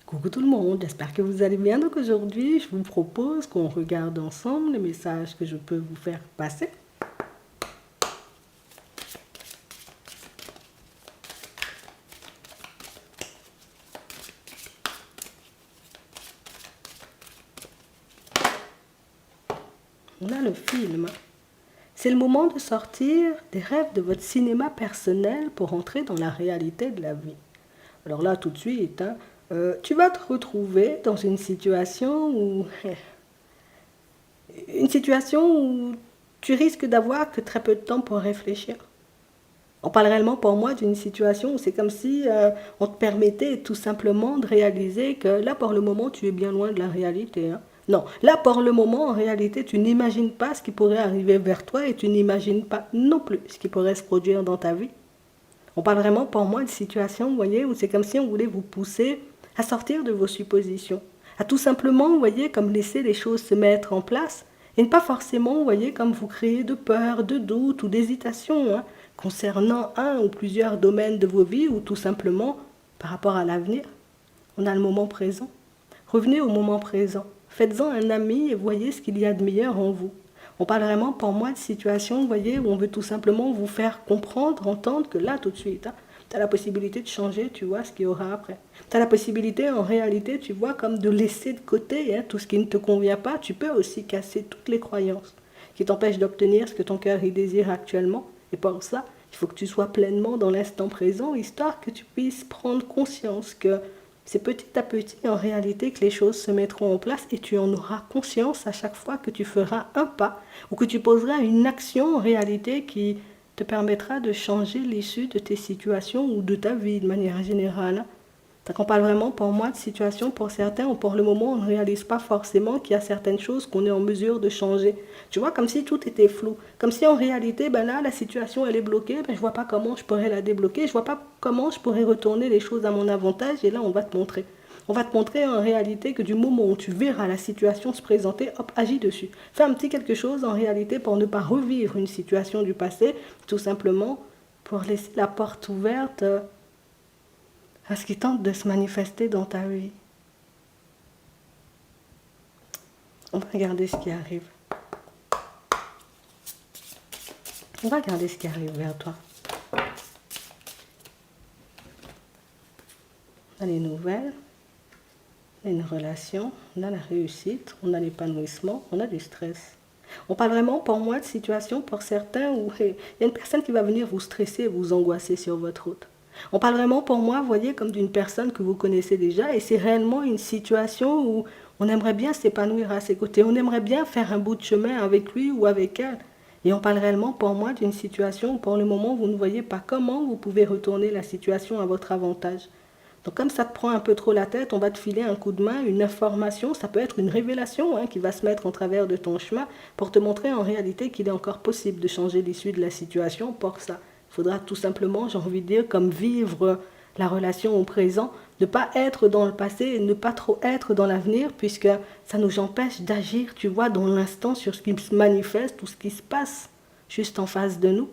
Coucou tout le monde, j'espère que vous allez bien. Donc aujourd'hui, je vous propose qu'on regarde ensemble les messages que je peux vous faire passer. On a le film. C'est le moment de sortir des rêves de votre cinéma personnel pour entrer dans la réalité de la vie. Alors là, tout de suite, tu vas te retrouver dans une situation où tu risques d'avoir que très peu de temps pour réfléchir. On parle réellement pour moi d'une situation où c'est comme si on te permettait tout simplement de réaliser que là, pour le moment, tu es bien loin de la réalité. Non, là, pour le moment, en réalité, tu n'imagines pas ce qui pourrait arriver vers toi et tu n'imagines pas non plus ce qui pourrait se produire dans ta vie. On parle vraiment pour moi de situation, vous voyez, où c'est comme si on voulait vous pousser à sortir de vos suppositions, à tout simplement, vous voyez, comme laisser les choses se mettre en place et ne pas forcément, vous voyez, comme vous créer de peur, de doute ou d'hésitation concernant un ou plusieurs domaines de vos vies ou tout simplement par rapport à l'avenir. On a le moment présent. Revenez au moment présent. Faites-en un ami et voyez ce qu'il y a de meilleur en vous. On parle vraiment pour moi de situation, vous voyez, où on veut tout simplement vous faire comprendre, entendre que là, tout de suite, tu as la possibilité de changer, tu vois, ce qu'il y aura après. Tu as la possibilité, en réalité, tu vois, comme de laisser de côté tout ce qui ne te convient pas. Tu peux aussi casser toutes les croyances qui t'empêchent d'obtenir ce que ton cœur y désire actuellement. Et pour ça, il faut que tu sois pleinement dans l'instant présent, histoire que tu puisses prendre conscience que c'est petit à petit, en réalité, que les choses se mettront en place et tu en auras conscience à chaque fois que tu feras un pas ou que tu poseras une action, en réalité, qui te permettra de changer l'issue de tes situations ou de ta vie de manière générale. Donc on parle vraiment pour moi de situations pour certains où pour le moment on ne réalise pas forcément qu'il y a certaines choses qu'on est en mesure de changer. Tu vois, comme si tout était flou. Comme si en réalité, ben là, la situation elle est bloquée, ben je vois pas comment je pourrais la débloquer, je vois pas comment je pourrais retourner les choses à mon avantage et là on va te montrer. On va te montrer en réalité que du moment où tu verras la situation se présenter, hop, agis dessus. Fais un petit quelque chose en réalité pour ne pas revivre une situation du passé, tout simplement pour laisser la porte ouverte à ce qui tente de se manifester dans ta vie. On va regarder ce qui arrive. On va regarder ce qui arrive vers toi. On a les nouvelles, on a une relation, on a la réussite, on a l'épanouissement, on a du stress. On parle vraiment pour moi de situations pour certains où il y a une personne qui va venir vous stresser et vous angoisser sur votre route. On parle vraiment pour moi, vous voyez, comme d'une personne que vous connaissez déjà et c'est réellement une situation où on aimerait bien s'épanouir à ses côtés, on aimerait bien faire un bout de chemin avec lui ou avec elle. Et on parle réellement pour moi d'une situation où pour le moment vous ne voyez pas comment vous pouvez retourner la situation à votre avantage. Donc comme ça te prend un peu trop la tête, on va te filer un coup de main, une information, ça peut être une révélation qui va se mettre en travers de ton chemin pour te montrer en réalité qu'il est encore possible de changer l'issue de la situation. Pour ça, il faudra tout simplement, j'ai envie de dire, comme vivre la relation au présent, ne pas être dans le passé et ne pas trop être dans l'avenir puisque ça nous empêche d'agir, tu vois, dans l'instant sur ce qui se manifeste ou ce qui se passe juste en face de nous.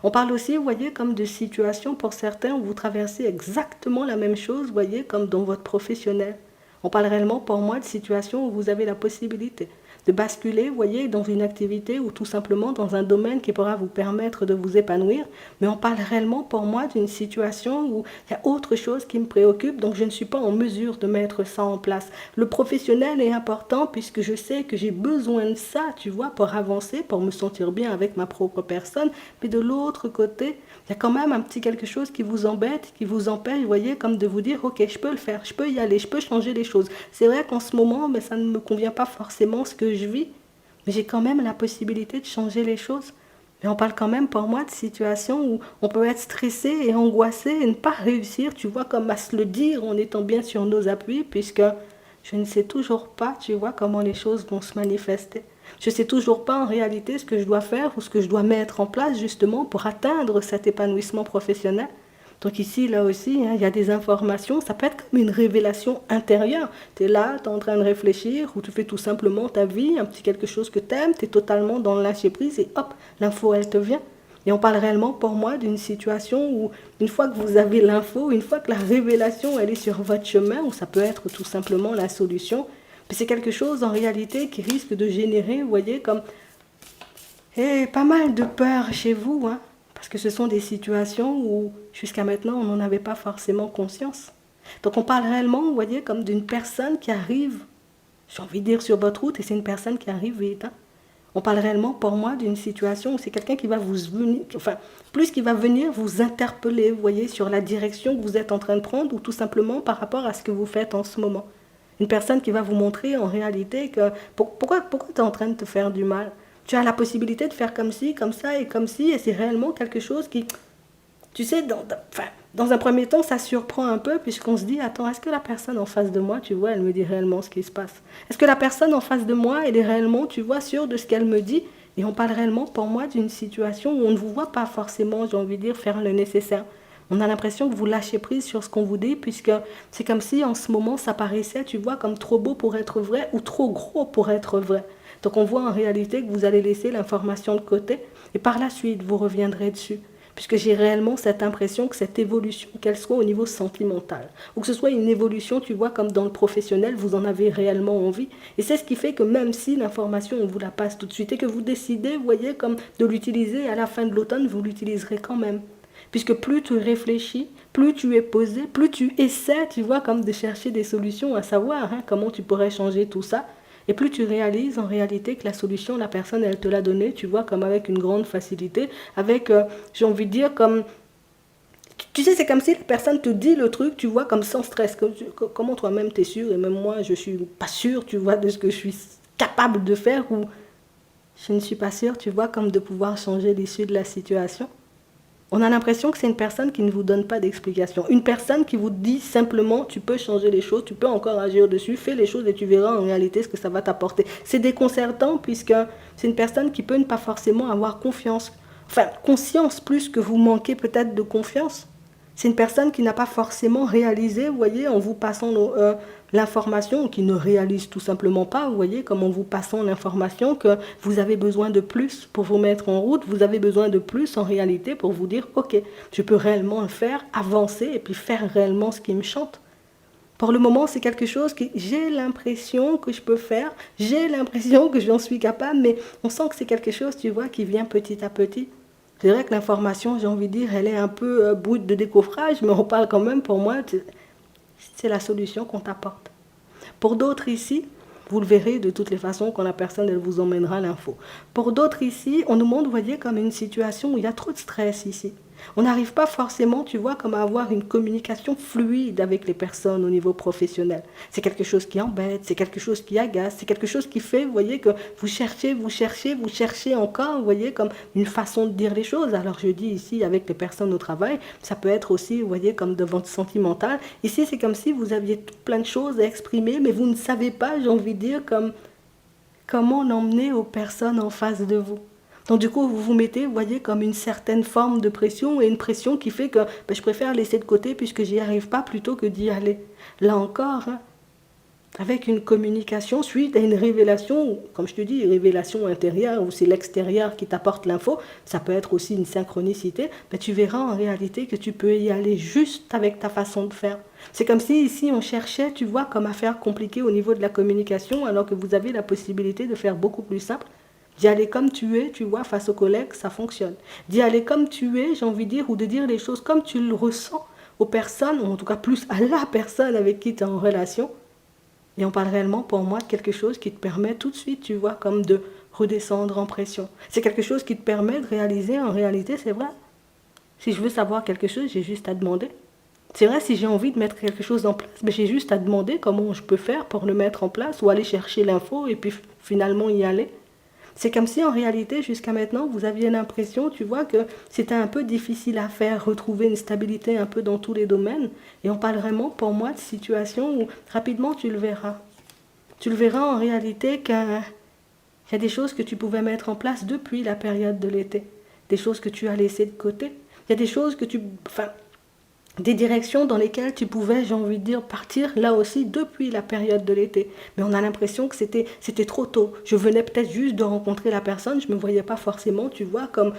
On parle aussi, vous voyez, comme de situations pour certains où vous traversez exactement la même chose, vous voyez, comme dans votre professionnel. On parle réellement pour moi de situations où vous avez la possibilité de basculer, vous voyez, dans une activité ou tout simplement dans un domaine qui pourra vous permettre de vous épanouir. Mais on parle réellement pour moi d'une situation où il y a autre chose qui me préoccupe, donc je ne suis pas en mesure de mettre ça en place. Le professionnel est important puisque je sais que j'ai besoin de ça, tu vois, pour avancer, pour me sentir bien avec ma propre personne. Mais de l'autre côté, il y a quand même un petit quelque chose qui vous embête, qui vous empêche, vous voyez, comme de vous dire, ok, je peux le faire, je peux y aller, je peux changer les choses. C'est vrai qu'en ce moment, mais ça ne me convient pas forcément ce que je vis, mais j'ai quand même la possibilité de changer les choses. Mais on parle quand même pour moi de situations où on peut être stressé et angoissé et ne pas réussir, tu vois, comme à se le dire en étant bien sur nos appuis, puisque je ne sais toujours pas, tu vois, comment les choses vont se manifester. Je ne sais toujours pas en réalité ce que je dois faire ou ce que je dois mettre en place justement pour atteindre cet épanouissement professionnel. Donc ici, là aussi, il y a des informations, ça peut être comme une révélation intérieure. Tu es là, tu es en train de réfléchir, ou tu fais tout simplement ta vie, un petit quelque chose que tu aimes, tu es totalement dans le lâcher-prise, et hop, l'info, elle te vient. Et on parle réellement pour moi d'une situation où une fois que vous avez l'info, une fois que la révélation elle est sur votre chemin, ou ça peut être tout simplement la solution, puis c'est quelque chose en réalité qui risque de générer, vous voyez, comme pas mal de peur chez vous, hein, parce que ce sont des situations où jusqu'à maintenant on n'en avait pas forcément conscience. Donc on parle réellement, vous voyez, comme d'une personne qui arrive, j'ai envie de dire sur votre route, et c'est une personne qui arrive vite, hein. On parle réellement, pour moi, d'une situation où c'est quelqu'un qui va vous venir, enfin, plus qui va venir vous interpeller, vous voyez, sur la direction que vous êtes en train de prendre, ou tout simplement par rapport à ce que vous faites en ce moment. Une personne qui va vous montrer en réalité que pourquoi tu es en train de te faire du mal. Tu as la possibilité de faire comme ci, comme ça et comme ci, et c'est réellement quelque chose qui, tu sais, dans un premier temps, ça surprend un peu, puisqu'on se dit, attends, est-ce que la personne en face de moi, tu vois, elle me dit réellement ce qui se passe? Est-ce que la personne en face de moi, elle est réellement, tu vois, sûre de ce qu'elle me dit? Et on parle réellement, pour moi, d'une situation où on ne vous voit pas forcément, j'ai envie de dire, faire le nécessaire. On a l'impression que vous lâchez prise sur ce qu'on vous dit, puisque c'est comme si en ce moment, ça paraissait, tu vois, comme trop beau pour être vrai ou trop gros pour être vrai. Donc on voit en réalité que vous allez laisser l'information de côté, et par la suite, vous reviendrez dessus. Puisque j'ai réellement cette impression que cette évolution, qu'elle soit au niveau sentimental, ou que ce soit une évolution, tu vois, comme dans le professionnel, vous en avez réellement envie. Et c'est ce qui fait que même si l'information, on vous la passe tout de suite, et que vous décidez, vous voyez, comme de l'utiliser à la fin de l'automne, vous l'utiliserez quand même. Puisque plus tu réfléchis, plus tu es posé, plus tu essaies, tu vois, comme de chercher des solutions, à savoir comment tu pourrais changer tout ça. Et plus tu réalises en réalité que la solution, la personne, elle te l'a donnée, tu vois, comme avec une grande facilité, avec, j'ai envie de dire, comme... Tu sais, c'est comme si la personne te dit le truc, tu vois, comme sans stress. Comment toi-même t'es sûr, et même moi, je suis pas sûre, tu vois, de ce que je suis capable de faire, ou je ne suis pas sûre, tu vois, comme de pouvoir changer l'issue de la situation. On a l'impression que c'est une personne qui ne vous donne pas d'explication. Une personne qui vous dit simplement, tu peux changer les choses, tu peux encore agir dessus, fais les choses et tu verras en réalité ce que ça va t'apporter. C'est déconcertant puisque c'est une personne qui peut ne pas forcément avoir confiance. Enfin, conscience plus que vous manquez peut-être de confiance. C'est une personne qui n'a pas forcément réalisé, vous voyez, en vous passant l'information, qui ne réalise tout simplement pas, vous voyez, comme en vous passant l'information que vous avez besoin de plus pour vous mettre en route, vous avez besoin de plus en réalité pour vous dire, ok, je peux réellement le faire, avancer et puis faire réellement ce qui me chante. Pour le moment, c'est quelque chose que j'ai l'impression que je peux faire, j'ai l'impression que j'en suis capable, mais on sent que c'est quelque chose, tu vois, qui vient petit à petit. C'est vrai que l'information, j'ai envie de dire, elle est un peu brute de décoffrage, mais on parle quand même, pour moi, c'est la solution qu'on t'apporte. Pour d'autres ici, vous le verrez de toutes les façons quand la personne, elle vous emmènera l'info. Pour d'autres ici, on nous montre, vous voyez, comme une situation où il y a trop de stress ici. On n'arrive pas forcément, tu vois, comme à avoir une communication fluide avec les personnes au niveau professionnel. C'est quelque chose qui embête, c'est quelque chose qui agace, c'est quelque chose qui fait, vous voyez, que vous cherchez encore, vous voyez, comme une façon de dire les choses. Alors je dis ici, avec les personnes au travail, ça peut être aussi, vous voyez, comme de votre sentimental. Ici, c'est comme si vous aviez tout plein de choses à exprimer, mais vous ne savez pas, j'ai envie de dire, comme comment l'emmener aux personnes en face de vous. Donc du coup, vous vous mettez, vous voyez, comme une certaine forme de pression, et une pression qui fait que je préfère laisser de côté puisque j'y arrive pas plutôt que d'y aller. Là encore, avec une communication suite à une révélation, comme je te dis, une révélation intérieure, où c'est l'extérieur qui t'apporte l'info, ça peut être aussi une synchronicité, mais tu verras en réalité que tu peux y aller juste avec ta façon de faire. C'est comme si ici on cherchait, tu vois, comme à faire compliqué au niveau de la communication, alors que vous avez la possibilité de faire beaucoup plus simple. D'y aller comme tu es, tu vois, face aux collègues, ça fonctionne. D'y aller comme tu es, j'ai envie de dire, ou de dire les choses comme tu le ressens aux personnes, ou en tout cas plus à la personne avec qui tu es en relation. Et on parle réellement pour moi de quelque chose qui te permet tout de suite, tu vois, comme de redescendre en pression. C'est quelque chose qui te permet de réaliser, en réalité, c'est vrai. Si je veux savoir quelque chose, j'ai juste à demander. C'est vrai, si j'ai envie de mettre quelque chose en place, j'ai juste à demander comment je peux faire pour le mettre en place, ou aller chercher l'info et puis finalement y aller. C'est comme si en réalité, jusqu'à maintenant, vous aviez l'impression, tu vois, que c'était un peu difficile à faire, retrouver une stabilité un peu dans tous les domaines. Et on parle vraiment, pour moi, de situations où rapidement tu le verras. Tu le verras en réalité qu'il y a des choses que tu pouvais mettre en place depuis la période de l'été. Des choses que tu as laissées de côté. Il y a des choses que tu... Enfin, des directions dans lesquelles tu pouvais, j'ai envie de dire, partir là aussi depuis la période de l'été. Mais on a l'impression que c'était trop tôt. Je venais peut-être juste de rencontrer la personne, je ne me voyais pas forcément, tu vois, comme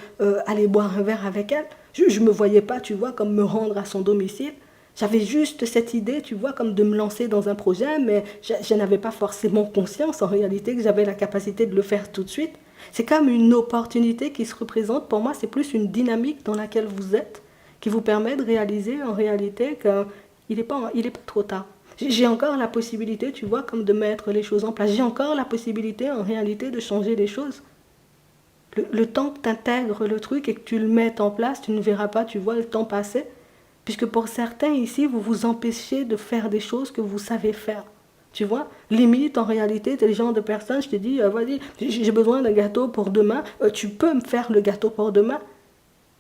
aller boire un verre avec elle. Je ne me voyais pas, tu vois, comme me rendre à son domicile. J'avais juste cette idée, tu vois, comme de me lancer dans un projet, mais je n'avais pas forcément conscience en réalité que j'avais la capacité de le faire tout de suite. C'est comme une opportunité qui se représente. Pour moi, c'est plus une dynamique dans laquelle vous êtes qui vous permet de réaliser en réalité qu'il n'est pas, il est pas trop tard. J'ai encore la possibilité, tu vois, comme de mettre les choses en place. J'ai encore la possibilité en réalité de changer les choses. Le temps que tu intègres le truc et que tu le mettes en place, tu ne verras pas, tu vois, le temps passer. Puisque pour certains ici, vous vous empêchez de faire des choses que vous savez faire. Tu vois, limite en réalité, tu es le genre de personne, je te dis, vas-y, j'ai besoin d'un gâteau pour demain, tu peux me faire le gâteau pour demain.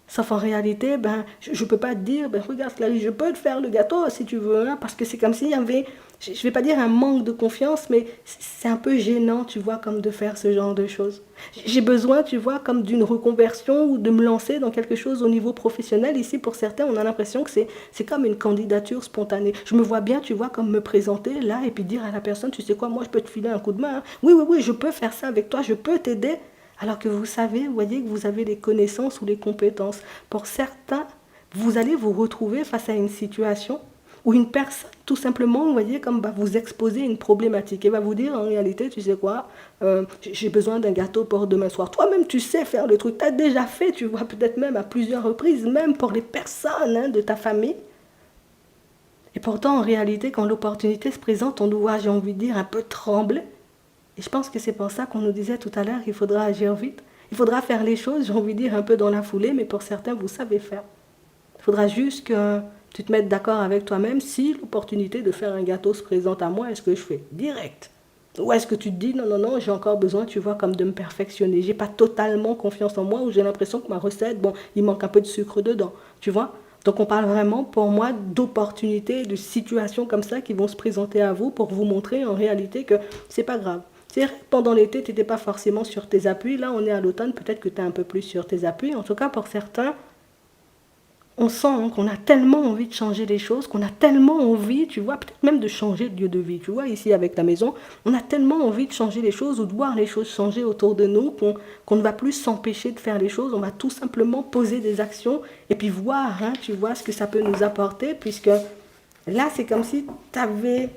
Sauf en réalité, ben, je ne peux pas te dire, ben, regarde, Clarisse, je peux te faire le gâteau si tu veux, hein, parce que c'est comme s'il y avait, je ne vais pas dire un manque de confiance, mais c'est un peu gênant, tu vois, comme de faire ce genre de choses. J'ai besoin, tu vois, comme d'une reconversion ou de me lancer dans quelque chose au niveau professionnel. Ici, pour certains, on a l'impression que c'est comme une candidature spontanée. Je me vois bien, tu vois, comme me présenter là et puis dire à la personne, tu sais quoi, moi, je peux te filer un coup de main. Hein. Oui, oui, oui, je peux faire ça avec toi, je peux t'aider. Alors que vous savez, vous voyez que vous avez les connaissances ou les compétences. Pour certains, vous allez vous retrouver face à une situation où une personne, tout simplement, vous voyez, comme va vous exposer une problématique et va vous dire, en réalité, tu sais quoi, j'ai besoin d'un gâteau pour demain soir. Toi-même, tu sais faire le truc. Tu as déjà fait, tu vois, peut-être même à plusieurs reprises, même pour les personnes hein, de ta famille. Et pourtant, en réalité, quand l'opportunité se présente, on doit, j'ai envie de dire, un peu trembler. Et je pense que c'est pour ça qu'on nous disait tout à l'heure qu'il faudra agir vite. Il faudra faire les choses, j'ai envie de dire, un peu dans la foulée, mais pour certains, vous savez faire. Il faudra juste que tu te mettes d'accord avec toi-même si l'opportunité de faire un gâteau se présente à moi, est-ce que je fais direct? Ou est-ce que tu te dis, non, non, non, j'ai encore besoin, tu vois, comme de me perfectionner. J'ai pas totalement confiance en moi ou j'ai l'impression que ma recette, bon, il manque un peu de sucre dedans, tu vois? Donc on parle vraiment pour moi d'opportunités, de situations comme ça qui vont se présenter à vous pour vous montrer en réalité que c'est pas grave. C'est-à-dire pendant l'été, tu n'étais pas forcément sur tes appuis. Là, on est à l'automne, peut-être que tu es un peu plus sur tes appuis. En tout cas, pour certains, on sent hein, qu'on a tellement envie de changer les choses, qu'on a tellement envie, tu vois, peut-être même de changer de lieu de vie. Tu vois, ici avec la maison, on a tellement envie de changer les choses ou de voir les choses changer autour de nous qu'on ne va plus s'empêcher de faire les choses. On va tout simplement poser des actions et puis voir, hein, tu vois, ce que ça peut nous apporter, puisque là, c'est comme si tu avais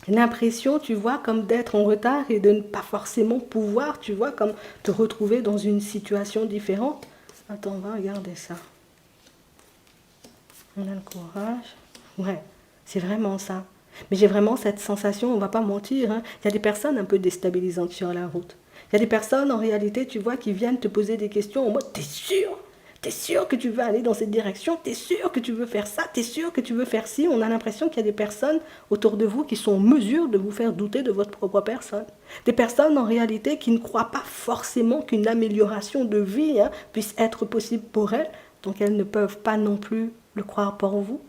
l'impression, tu vois, comme d'être en retard et de ne pas forcément pouvoir, tu vois, comme te retrouver dans une situation différente. Attends, on va regarder ça. On a le courage. Ouais, c'est vraiment ça. Mais j'ai vraiment cette sensation, on va pas mentir, hein. Il y a des personnes un peu déstabilisantes sur la route. Il y a des personnes, en réalité, tu vois, qui viennent te poser des questions en mode, t'es sûr? T'es sûr que tu veux aller dans cette direction? T'es sûr que tu veux faire ça? T'es sûr que tu veux faire ci? On a l'impression qu'il y a des personnes autour de vous qui sont en mesure de vous faire douter de votre propre personne. Des personnes en réalité qui ne croient pas forcément qu'une amélioration de vie hein, puisse être possible pour elles, donc elles ne peuvent pas non plus le croire pour vous.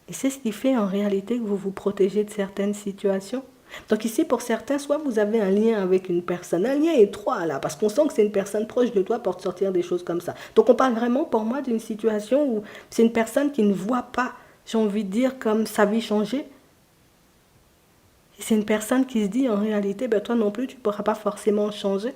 Et c'est ce qui fait en réalité que vous vous protégez de certaines situations. Donc ici, pour certains, soit vous avez un lien avec une personne, un lien étroit là, parce qu'on sent que c'est une personne proche de toi pour te sortir des choses comme ça. Donc on parle vraiment pour moi d'une situation où c'est une personne qui ne voit pas, j'ai envie de dire, comme sa vie changer. Et c'est une personne qui se dit en réalité, ben toi non plus, tu ne pourras pas forcément changer.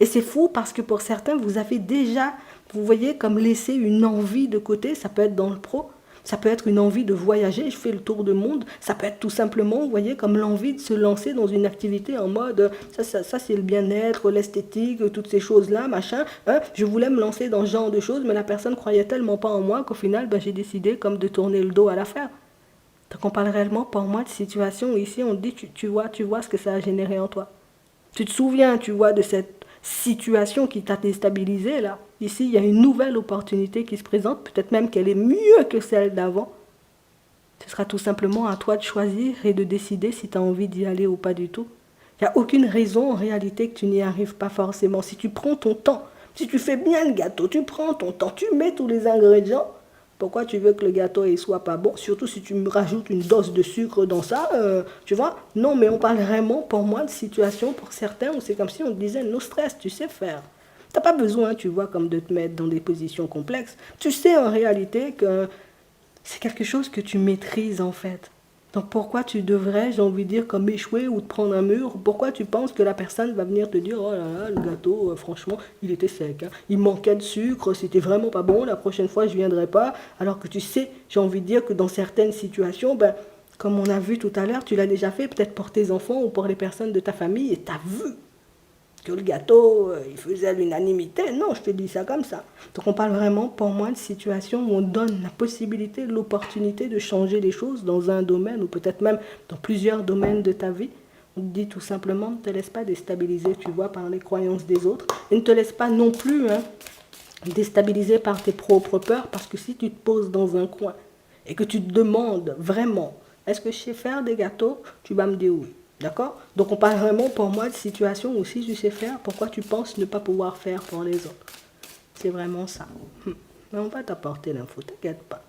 Et c'est fou parce que pour certains, vous avez déjà, vous voyez, comme laissé une envie de côté, ça peut être dans le pro, ça peut être une envie de voyager, je fais le tour du monde. Ça peut être tout simplement, vous voyez, comme l'envie de se lancer dans une activité en mode, ça c'est le bien-être, l'esthétique, toutes ces choses-là, machin. Hein. Je voulais me lancer dans ce genre de choses, mais la personne croyait tellement pas en moi qu'au final, ben, j'ai décidé comme de tourner le dos à l'affaire. Donc on parle réellement pour moi de situation où ici on dit, tu vois ce que ça a généré en toi. Tu te souviens, tu vois, de cette situation qui t'a déstabilisé là. Ici, il y a une nouvelle opportunité qui se présente, peut-être même qu'elle est mieux que celle d'avant. Ce sera tout simplement à toi de choisir et de décider si tu as envie d'y aller ou pas du tout. Il n'y a aucune raison en réalité que tu n'y arrives pas forcément. Si tu prends ton temps, si tu fais bien le gâteau, tu prends ton temps, tu mets tous les ingrédients, pourquoi tu veux que le gâteau ne soit pas bon? Surtout si tu me rajoutes une dose de sucre dans ça, tu vois? Non, mais on parle vraiment, pour moi, de situation pour certains où c'est comme si on te disait, no stress, tu sais faire. Tu n'as pas besoin, tu vois, comme de te mettre dans des positions complexes. Tu sais en réalité que c'est quelque chose que tu maîtrises en fait. Donc pourquoi tu devrais, j'ai envie de dire, comme échouer ou te prendre un mur? Pourquoi tu penses que la personne va venir te dire, oh là là, le gâteau, franchement, il était sec, hein. Il manquait de sucre, c'était vraiment pas bon, la prochaine fois je viendrai pas. Alors que tu sais, j'ai envie de dire que dans certaines situations, ben, comme on a vu tout à l'heure, tu l'as déjà fait, peut-être pour tes enfants ou pour les personnes de ta famille, et tu as vu que le gâteau, il faisait l'unanimité. Non, je te dis ça comme ça. Donc on parle vraiment, pour moi, de situations où on donne la possibilité, l'opportunité de changer les choses dans un domaine ou peut-être même dans plusieurs domaines de ta vie. On te dit tout simplement, ne te laisse pas déstabiliser, tu vois, par les croyances des autres. Et ne te laisse pas non plus déstabiliser par tes propres peurs, parce que si tu te poses dans un coin et que tu te demandes vraiment, est-ce que je sais faire des gâteaux? Tu vas me dire oui. D'accord? Donc on parle vraiment pour moi de situations où si je sais faire, pourquoi tu penses ne pas pouvoir faire pour les autres? C'est vraiment ça. Mais on va t'apporter l'info, t'inquiète pas.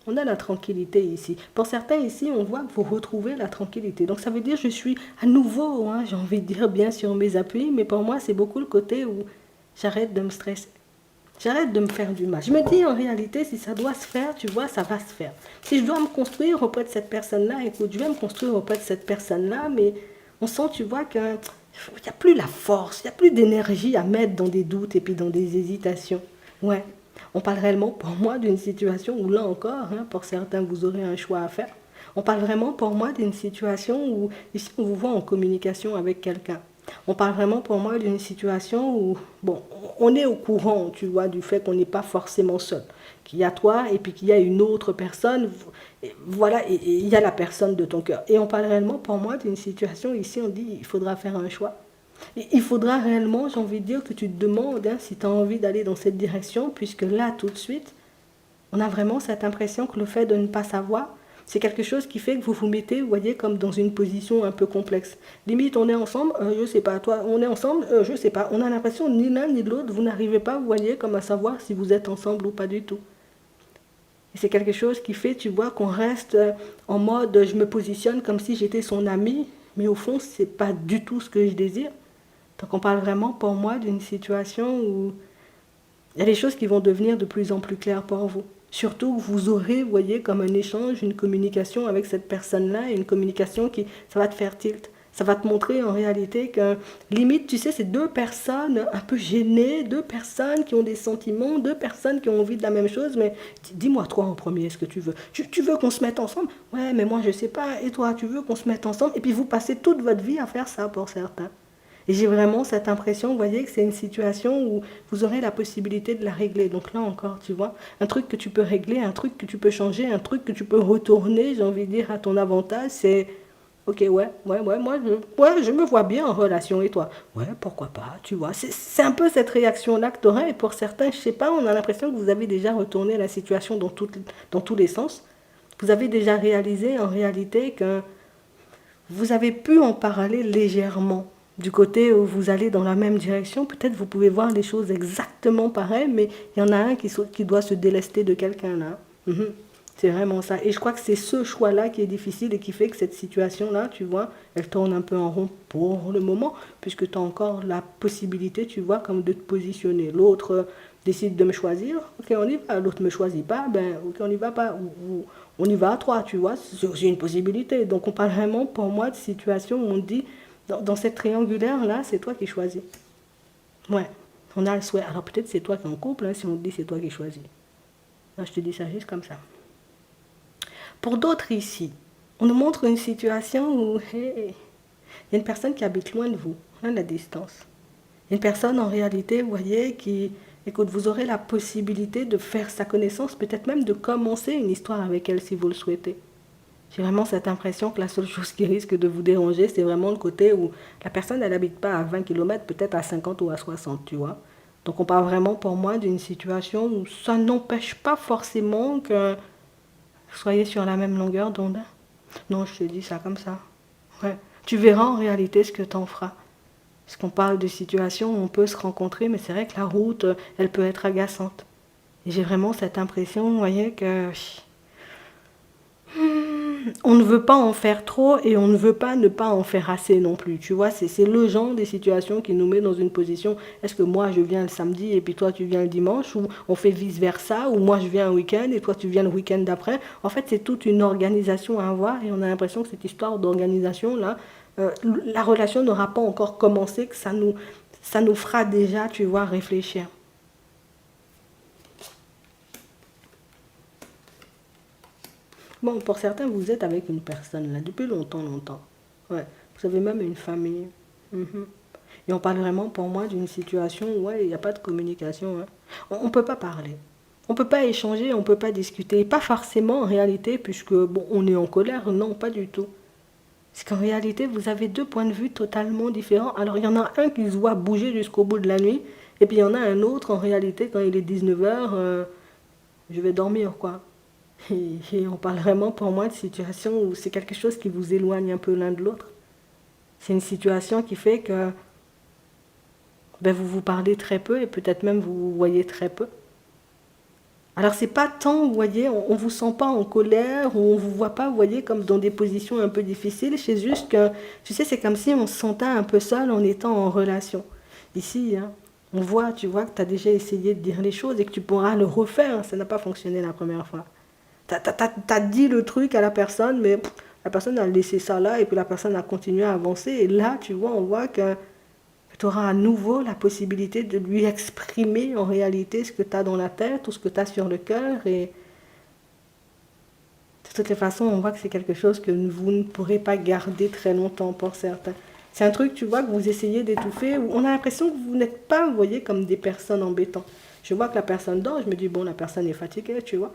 On a la tranquillité ici. Pour certains ici, on voit que vous retrouvez la tranquillité. Donc ça veut dire que je suis à nouveau, j'ai envie de dire, bien sur mes appuis, mais pour moi c'est beaucoup le côté où j'arrête de me stresser. J'arrête de me faire du mal. Je me dis en réalité, si ça doit se faire, tu vois, ça va se faire. Si je dois me construire auprès de cette personne-là, écoute, je vais me construire auprès de cette personne-là, mais on sent, tu vois, qu'il n'y a plus la force, il n'y a plus d'énergie à mettre dans des doutes et puis dans des hésitations. Ouais, on parle réellement pour moi d'une situation où là encore, pour certains, vous aurez un choix à faire. On parle vraiment pour moi d'une situation où ici on vous voit en communication avec quelqu'un. On parle vraiment pour moi d'une situation où, bon, on est au courant, tu vois, du fait qu'on n'est pas forcément seul. Qu'il y a toi et puis qu'il y a une autre personne, voilà, et il y a la personne de ton cœur. Et on parle réellement pour moi d'une situation, ici on dit, il faudra faire un choix. Et il faudra réellement, j'ai envie de dire, que tu te demandes si tu as envie d'aller dans cette direction, puisque là, tout de suite, on a vraiment cette impression que le fait de ne pas savoir, c'est quelque chose qui fait que vous vous mettez, vous voyez, comme dans une position un peu complexe. Limite, on est ensemble, je sais pas, toi, on est ensemble, je sais pas. On a l'impression, ni l'un ni l'autre, vous n'arrivez pas, vous voyez, comme à savoir si vous êtes ensemble ou pas du tout. Et c'est quelque chose qui fait, tu vois, qu'on reste en mode, je me positionne comme si j'étais son ami, mais au fond, c'est pas du tout ce que je désire. Donc on parle vraiment, pour moi, d'une situation où il y a des choses qui vont devenir de plus en plus claires pour vous. Surtout, vous aurez, vous voyez, comme un échange, une communication avec cette personne-là, une communication qui, ça va te faire tilt. Ça va te montrer en réalité que, limite, tu sais, c'est deux personnes un peu gênées, deux personnes qui ont des sentiments, deux personnes qui ont envie de la même chose, mais dis-moi, toi en premier, ce que tu veux. Tu veux qu'on se mette ensemble? Ouais, mais moi, je sais pas. Et toi, tu veux qu'on se mette ensemble? Et puis, vous passez toute votre vie à faire ça pour certains. Et j'ai vraiment cette impression, vous voyez, que c'est une situation où vous aurez la possibilité de la régler. Donc là encore, tu vois, un truc que tu peux régler, un truc que tu peux changer, un truc que tu peux retourner, j'ai envie de dire, à ton avantage, c'est... Ok, moi, je me vois bien en relation, et toi? Ouais, pourquoi pas, tu vois. C'est un peu cette réaction-là que tu aurais, et pour certains, je sais pas, on a l'impression que vous avez déjà retourné la situation dans tous les sens. Vous avez déjà réalisé, en réalité, que vous avez pu en parler légèrement. Du côté où vous allez dans la même direction, peut-être vous pouvez voir les choses exactement pareilles, mais il y en a un qui doit se délester de quelqu'un là. C'est vraiment ça. Et je crois que c'est ce choix-là qui est difficile et qui fait que cette situation-là, tu vois, elle tourne un peu en rond pour le moment, puisque tu as encore la possibilité, tu vois, comme de te positionner. L'autre décide de me choisir, ok, on y va. L'autre ne me choisit pas, ben, ok, on n'y va pas. Ou on y va à trois, tu vois, c'est aussi une possibilité. Donc on parle vraiment, pour moi, de situation où on dit, dans cette triangulaire-là, c'est toi qui choisis. Ouais, on a le souhait. Alors peut-être c'est toi qui es en couple, si on te dit c'est toi qui choisis. Là, je te dis ça juste comme ça. Pour d'autres ici, on nous montre une situation où hey, il y a une personne qui habite loin de vous, à la distance. Une personne en réalité, vous voyez, qui, écoute, vous aurez la possibilité de faire sa connaissance, peut-être même de commencer une histoire avec elle si vous le souhaitez. J'ai vraiment cette impression que la seule chose qui risque de vous déranger, c'est vraiment le côté où la personne, elle n'habite pas à 20 km, peut-être à 50 ou à 60, tu vois. Donc on parle vraiment pour moi d'une situation où ça n'empêche pas forcément que vous soyez sur la même longueur d'onde. Non, je te dis ça comme ça. Ouais. Tu verras en réalité ce que t'en feras. Parce qu'on parle de situations où on peut se rencontrer, mais c'est vrai que la route, elle peut être agaçante. Et j'ai vraiment cette impression, vous voyez, que on ne veut pas en faire trop et on ne veut pas ne pas en faire assez non plus. Tu vois, c'est le genre des situations qui nous met dans une position, est-ce que moi je viens le samedi et puis toi tu viens le dimanche, ou on fait vice-versa, ou moi je viens un week-end et toi tu viens le week-end d'après. En fait, c'est toute une organisation à avoir et on a l'impression que cette histoire d'organisation-là, la relation n'aura pas encore commencé, que ça nous fera déjà, tu vois, réfléchir. Bon, pour certains, vous êtes avec une personne là depuis longtemps, longtemps. Ouais. Vous avez même une famille. Mhm. Et on parle vraiment pour moi d'une situation où ouais, il n'y a pas de communication. Hein. On ne peut pas parler. On ne peut pas échanger, on ne peut pas discuter. Et pas forcément en réalité, puisque bon, on est en colère. Non, pas du tout. C'est qu'en réalité, vous avez deux points de vue totalement différents. Alors, il y en a un qui se voit bouger jusqu'au bout de la nuit. Et puis, il y en a un autre, en réalité, quand il est 19h, je vais dormir, quoi. Et on parle vraiment pour moi de situation où c'est quelque chose qui vous éloigne un peu l'un de l'autre. C'est une situation qui fait que ben, vous vous parlez très peu et peut-être même vous vous voyez très peu. Alors c'est pas tant, vous voyez, on vous sent pas en colère ou on vous voit pas, vous voyez, comme dans des positions un peu difficiles. C'est juste que, tu sais, c'est comme si on se sentait un peu seul en étant en relation. Ici, hein, on voit, tu vois, que tu as déjà essayé de dire les choses et que tu pourras le refaire. Ça n'a pas fonctionné la première fois. T'as dit le truc à la personne, mais la personne a laissé ça là et puis la personne a continué à avancer. Et là, tu vois, on voit que tu auras à nouveau la possibilité de lui exprimer en réalité ce que tu as dans la tête ou ce que tu as sur le cœur. Et de toutes les façons, on voit que c'est quelque chose que vous ne pourrez pas garder très longtemps pour certains. C'est un truc, tu vois, que vous essayez d'étouffer, où on a l'impression que vous n'êtes pas, vous voyez, comme des personnes embêtantes. Je vois que la personne dort, je me dis, bon, la personne est fatiguée, tu vois.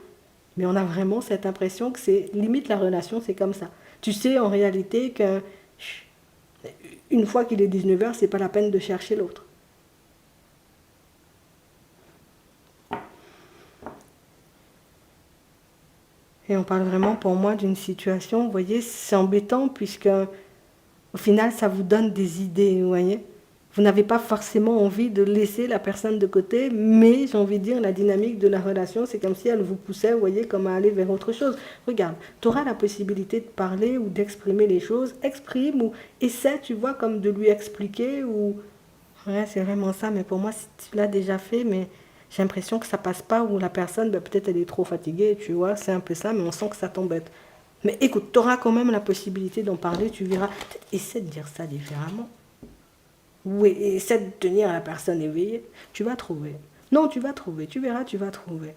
Mais on a vraiment cette impression que c'est limite la relation, c'est comme ça. Tu sais en réalité que une fois qu'il est 19h, c'est pas la peine de chercher l'autre. Et on parle vraiment pour moi d'une situation, vous voyez, c'est embêtant puisque au final ça vous donne des idées, vous voyez. Vous n'avez pas forcément envie de laisser la personne de côté, mais j'ai envie de dire, la dynamique de la relation, c'est comme si elle vous poussait, vous voyez, comme à aller vers autre chose. Regarde, tu auras la possibilité de parler ou d'exprimer les choses, exprime ou essaie, tu vois, comme de lui expliquer ou... Ouais, c'est vraiment ça, mais pour moi, si tu l'as déjà fait, mais j'ai l'impression que ça passe pas, ou la personne, ben, peut-être elle est trop fatiguée, tu vois, c'est un peu ça, mais on sent que ça t'embête. Mais écoute, tu auras quand même la possibilité d'en parler, tu verras. Peut-être essaie de dire ça différemment. Oui, essaie de tenir la personne éveillée. Tu vas trouver. Non, tu vas trouver. Tu verras, tu vas trouver.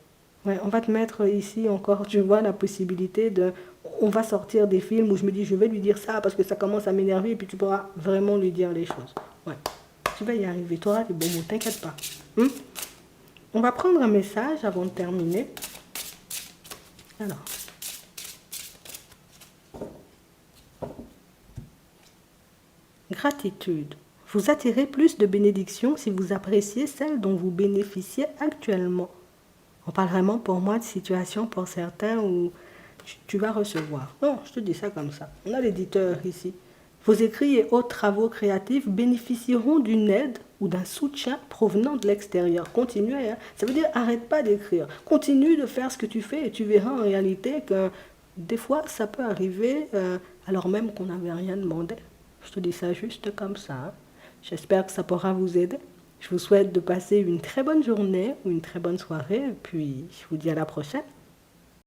Ouais, on va te mettre ici encore, tu vois, la possibilité de... On va sortir des films où je me dis, je vais lui dire ça parce que ça commence à m'énerver et puis tu pourras vraiment lui dire les choses. Ouais, tu vas y arriver. Tu auras des bons mots, t'inquiète pas. On va prendre un message avant de terminer. Alors, gratitude. Vous attirez plus de bénédictions si vous appréciez celles dont vous bénéficiez actuellement. On parle vraiment pour moi de situations pour certains où tu vas recevoir. Non, je te dis ça comme ça. On a l'éditeur ici. Vos écrits et autres travaux créatifs bénéficieront d'une aide ou d'un soutien provenant de l'extérieur. Continuez, hein. Ça veut dire arrête pas d'écrire. Continue de faire ce que tu fais et tu verras en réalité que des fois ça peut arriver alors même qu'on n'avait rien demandé. Je te dis ça juste comme ça. Hein. J'espère que ça pourra vous aider. Je vous souhaite de passer une très bonne journée ou une très bonne soirée. Et puis, je vous dis à la prochaine.